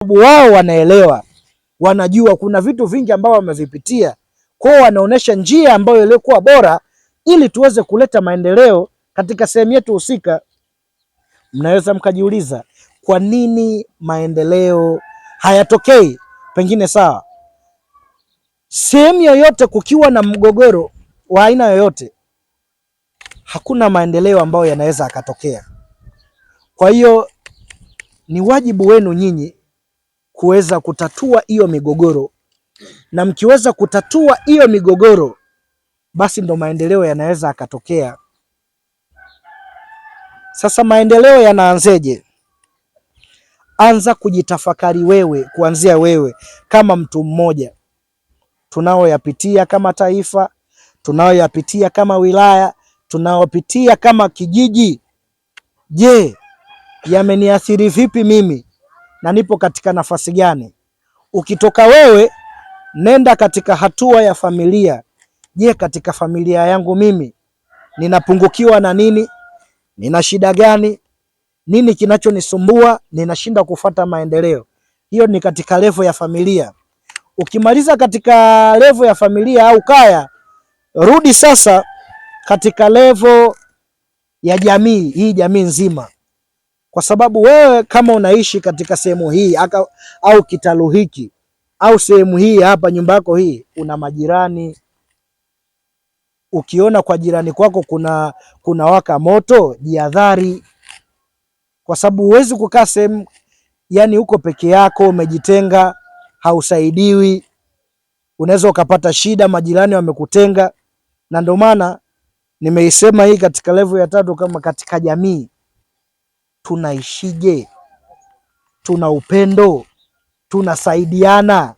Wao wanaelewa, wanajua kuna vitu vingi ambao wamevipitia, kwao wanaonesha njia ambayo ilikuwa bora ili tuweze kuleta maendeleo katika sehemu yetu husika. Mnaweza mkajiuliza kwa nini maendeleo hayatokei? Pengine sawa, sehemu yoyote kukiwa na mgogoro wa aina yoyote, hakuna maendeleo ambayo yanaweza akatokea. Kwa hiyo ni wajibu wenu nyinyi kuweza kutatua hiyo migogoro, na mkiweza kutatua hiyo migogoro, basi ndo maendeleo yanaweza akatokea. Sasa maendeleo yanaanzeje? Anza kujitafakari wewe, kuanzia wewe kama mtu mmoja. Tunaoyapitia kama taifa, tunaoyapitia kama wilaya, tunaopitia kama kijiji, je, yameniathiri vipi mimi na nipo katika nafasi gani? Ukitoka wewe, nenda katika hatua ya familia. Je, katika familia yangu mimi ninapungukiwa na nini? Nina shida gani? Nini kinachonisumbua? Ninashinda kufuata maendeleo. Hiyo ni katika levo ya familia. Ukimaliza katika levo ya familia au kaya, rudi sasa katika levo ya jamii, hii jamii nzima. Kwa sababu wewe kama unaishi katika sehemu hii au kitalu hiki au sehemu hii hapa, nyumba yako hii, una majirani. Ukiona kwa jirani kwako kuna waka moto, jihadhari, kwa sababu huwezi kukaa sehemu yani uko peke yako, umejitenga, hausaidiwi, unaweza ukapata shida, majirani wamekutenga. Na ndio maana nimeisema hii katika level ya 3, kama katika jamii tunaishije? Tuna upendo, tunasaidiana.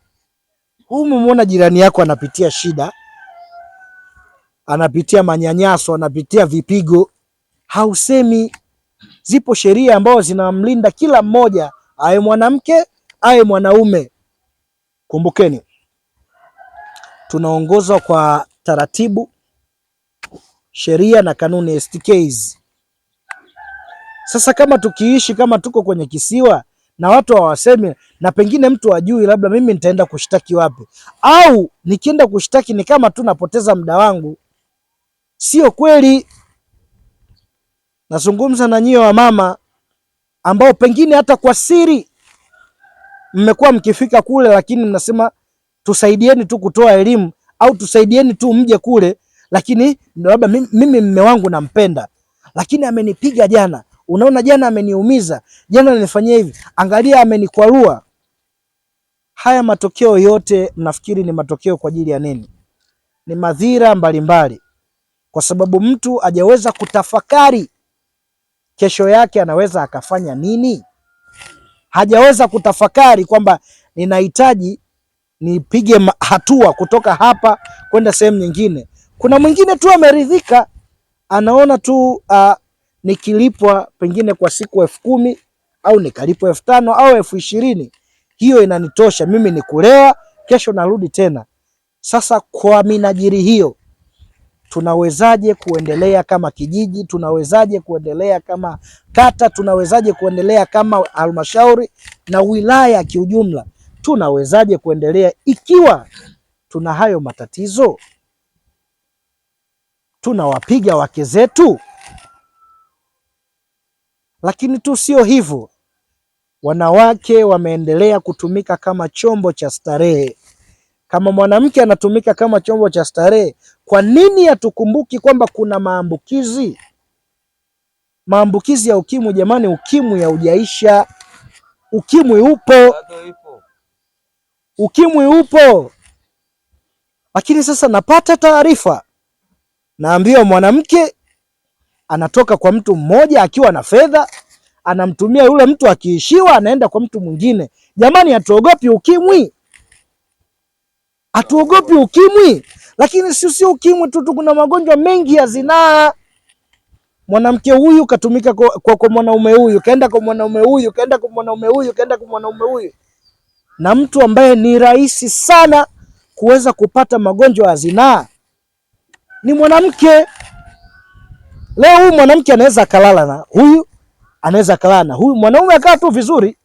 Umemuona jirani yako anapitia shida, anapitia manyanyaso, anapitia vipigo, hausemi. Zipo sheria ambazo zinamlinda kila mmoja, awe mwanamke awe mwanaume. Kumbukeni, tunaongozwa kwa taratibu, sheria na kanuni STKs. Sasa kama tukiishi kama tuko kwenye kisiwa na watu hawasemi, na pengine mtu ajui, labda mimi nitaenda kushtaki wapi? Au nikienda kushtaki ni kama tu napoteza muda wangu. Sio kweli. Nazungumza na nyie wa mama ambao pengine hata kwa siri mmekuwa mkifika kule, lakini mnasema tusaidieni tu kutoa elimu au tusaidieni tu mje kule, lakini labda mimi mume wangu nampenda, lakini amenipiga jana. Unaona, jana ameniumiza, jana nilifanyia hivi, angalia amenikwarua. Haya matokeo yote mnafikiri ni matokeo kwa ajili ya nini? Ni madhira mbalimbali, kwa sababu mtu hajaweza kutafakari kesho yake anaweza akafanya nini. Hajaweza kutafakari kwamba ninahitaji nipige hatua kutoka hapa kwenda sehemu nyingine. Kuna mwingine tu ameridhika, anaona tu nikilipwa pengine kwa siku 10,000 au nikalipwa 5,000 au 20,000, hiyo inanitosha mimi, ni kulewa, kesho narudi tena. Sasa kwa minajiri hiyo, tunawezaje kuendelea kama kijiji? Tunawezaje kuendelea kama kata? Tunawezaje kuendelea kama halmashauri na wilaya kiujumla? Tunawezaje kuendelea ikiwa tuna hayo matatizo? Tunawapiga wake zetu. Lakini tu sio hivyo, wanawake wameendelea kutumika kama chombo cha starehe. Kama mwanamke anatumika kama chombo cha starehe, kwa nini hatukumbuki kwamba kuna maambukizi ya ukimwi? Jamani, ukimwi haujaisha. Ukimwi upo. Lakini sasa napata taarifa, naambiwa mwanamke anatoka kwa mtu mmoja akiwa na fedha, anamtumia yule mtu, akiishiwa anaenda kwa mtu mwingine. Jamani, hatuogopi ukimwi? Hatuogopi ukimwi? Lakini sio ukimwi tu, kuna magonjwa mengi ya zinaa. Mwanamke huyu katumika kwa mwanaume huyu, kaenda kwa mwanaume huyu, kaenda kwa mwanaume huyu, kaenda kwa mwanaume huyu, na mtu ambaye ni rahisi sana kuweza kupata magonjwa ya zinaa ni mwanamke. Leo huyu mwanamke anaweza akalala na huyu, anaweza akalala na huyu, mwanaume akaa tu vizuri.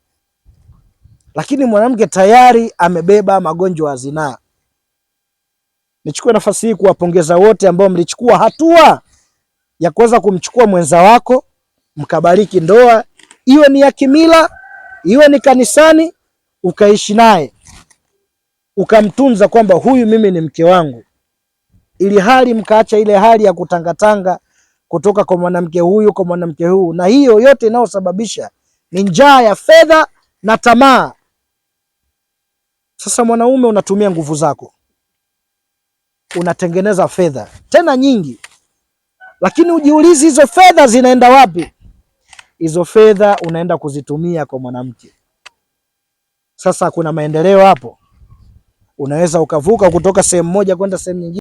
lakini mwanamke tayari amebeba magonjwa ya zinaa. Nichukue nafasi hii kuwapongeza wote ambao mlichukua hatua ya kuweza kumchukua mwenza wako mkabariki ndoa, iwe ni ya kimila, iwe ni kanisani, ukaishi naye ukamtunza kwamba huyu mimi ni mke wangu, ili hali mkaacha ile hali ya kutangatanga kutoka kwa mwanamke huyu kwa mwanamke huyu, na hiyo yote inayosababisha ni njaa ya fedha na tamaa. Sasa mwanaume unatumia nguvu zako, unatengeneza fedha tena nyingi, lakini ujiulizi hizo fedha zinaenda wapi? Hizo fedha unaenda kuzitumia kwa mwanamke. Sasa kuna maendeleo hapo? Unaweza ukavuka kutoka sehemu moja kwenda sehemu nyingine.